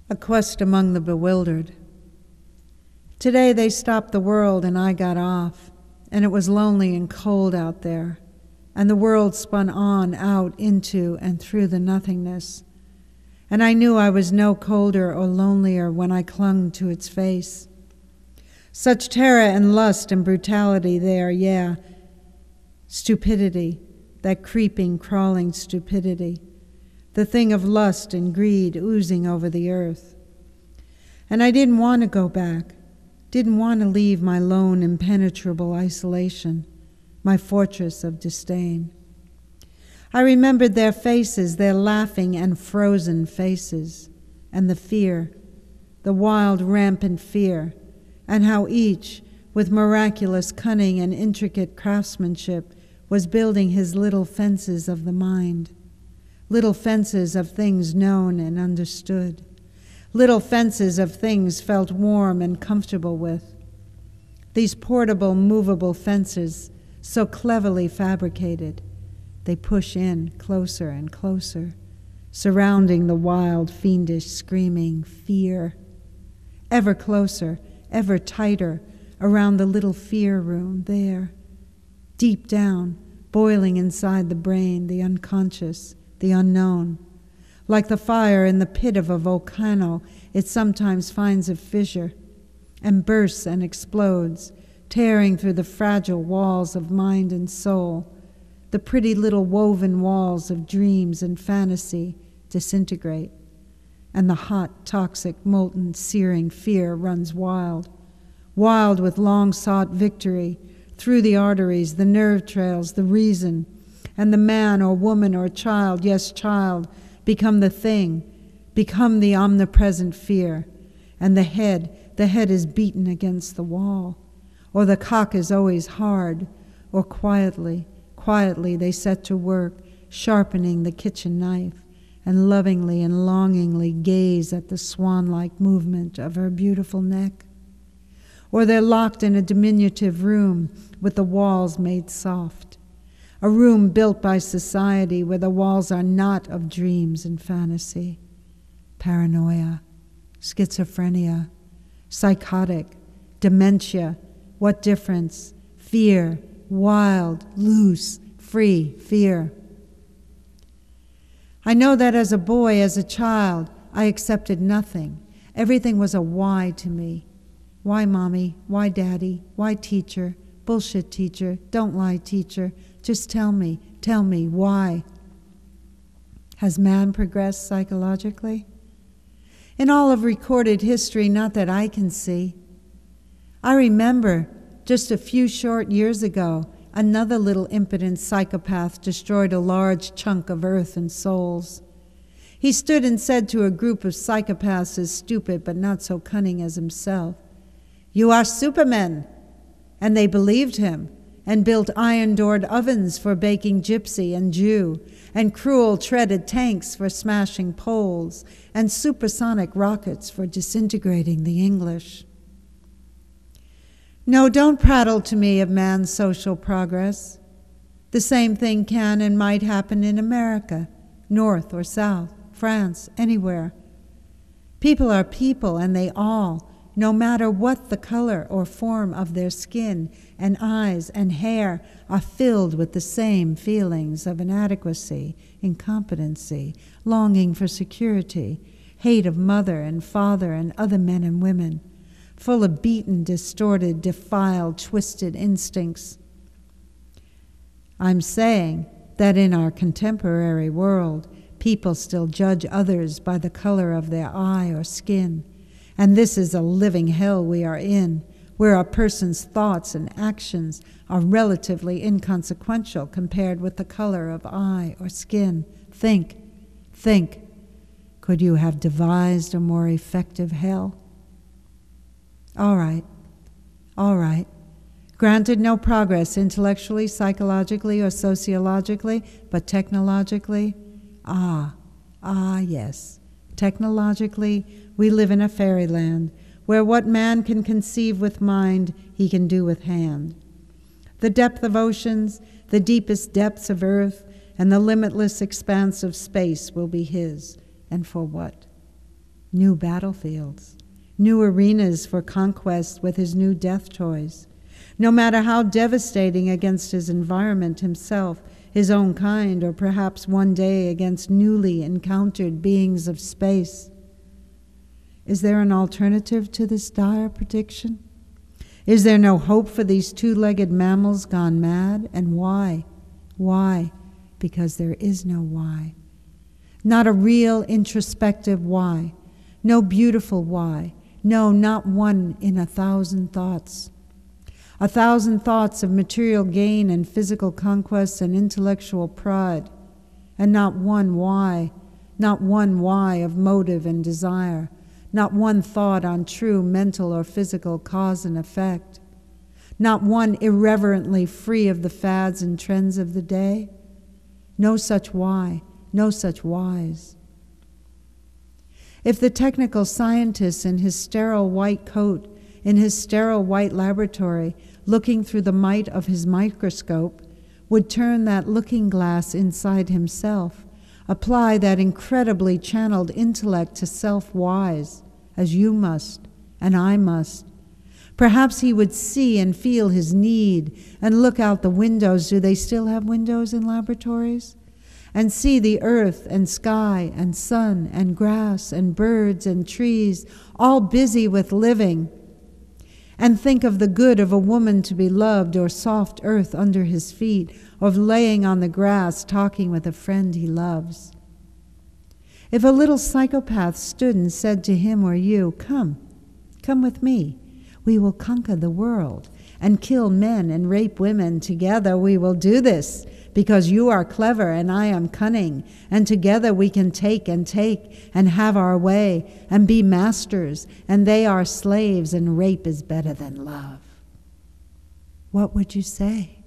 A Quest Among the Bewildered. Today they stopped the world and I got off, and it was lonely and cold out there, and the world spun on out into and through the nothingness, and I knew I was no colder or lonelier when I clung to its face. Such terror and lust and brutality there, yeah, stupidity, that creeping, crawling stupidity, the thing of lust and greed oozing over the earth. And I didn't want to go back, didn't want to leave my lone, impenetrable isolation, my fortress of disdain. I remembered their faces, their laughing and frozen faces, and the fear, the wild, rampant fear, and how each, with miraculous cunning and intricate craftsmanship, was building his little fences of the mind. Little fences of things known and understood. Little fences of things felt warm and comfortable with. These portable, movable fences, so cleverly fabricated, they push in closer and closer, surrounding the wild, fiendish, screaming fear. Ever closer, ever tighter, around the little fear room there. Deep down, boiling inside the brain, the unconscious, the unknown. Like the fire in the pit of a volcano, it sometimes finds a fissure and bursts and explodes, tearing through the fragile walls of mind and soul. The pretty little woven walls of dreams and fantasy disintegrate, and the hot, toxic, molten, searing fear runs wild, wild with long-sought victory, through the arteries, the nerve trails, the reason, and the man or woman or child, yes, child, become the thing, become the omnipresent fear, and the head is beaten against the wall, or the cock is always hard, or quietly they set to work, sharpening the kitchen knife, and lovingly and longingly gaze at the swan-like movement of her beautiful neck. Or they're locked in a diminutive room with the walls made soft, a room built by society where the walls are not of dreams and fantasy. Paranoia, schizophrenia, psychotic, dementia, what difference? Fear, wild, loose, free fear. I know that as a boy, as a child, I accepted nothing. Everything was a why to me. Why, Mommy? Why, Daddy? Why, teacher? Bullshit, teacher. Don't lie, teacher. Just tell me, why? Has man progressed psychologically? In all of recorded history, not that I can see. I remember, just a few short years ago, another little impotent psychopath destroyed a large chunk of earth and souls. He stood and said to a group of psychopaths as stupid but not so cunning as himself, "You are Supermen." And they believed him and built iron-doored ovens for baking gypsy and Jew, and cruel treaded tanks for smashing Poles, and supersonic rockets for disintegrating the English. No, don't prattle to me of man's social progress. The same thing can and might happen in America, North or South, France, anywhere. People are people, and they all, no matter what the color or form of their skin and eyes and hair, are filled with the same feelings of inadequacy, incompetency, longing for security, hate of mother and father and other men and women, full of beaten, distorted, defiled, twisted instincts. I'm saying that in our contemporary world, people still judge others by the color of their eye or skin. And this is a living hell we are in, where a person's thoughts and actions are relatively inconsequential compared with the color of eye or skin. Think. Could you have devised a more effective hell? All right. Granted, no progress intellectually, psychologically, or sociologically, but technologically? Yes. Technologically, we live in a fairyland where what man can conceive with mind, he can do with hand. The depth of oceans, the deepest depths of earth, and the limitless expanse of space will be his. And for what? new battlefields, new arenas for conquest with his new death toys. No matter how devastating against his environment himself, his own kind, or perhaps one day against newly encountered beings of space. Is there an alternative to this dire prediction? Is there no hope for these two-legged mammals gone mad? And why? Why? Because there is no why. Not a real introspective why. No beautiful why. No, not one in 1,000 thoughts. 1,000 thoughts of material gain and physical conquest and intellectual pride. And not one why. Not one why of motive and desire. Not one thought on true mental or physical cause and effect. Not one irreverently free of the fads and trends of the day. No such why, no such whys. If the technical scientist in his sterile white coat, in his sterile white laboratory, looking through the might of his microscope, would turn that looking glass inside himself, apply that incredibly channeled intellect to self-whys, as you must, and I must. Perhaps he would see and feel his need and look out the windows. Do they still have windows in laboratories? And see the earth and sky and sun and grass and birds and trees all busy with living. And think of the good of a woman to be loved, or soft earth under his feet, of laying on the grass talking with a friend he loves. If a little psychopath stood and said to him or you, come with me, we will conquer the world and kill men and rape women. Together we will do this because you are clever and I am cunning, and together we can take and have our way and be masters, and they are slaves, and rape is better than love. What would you say?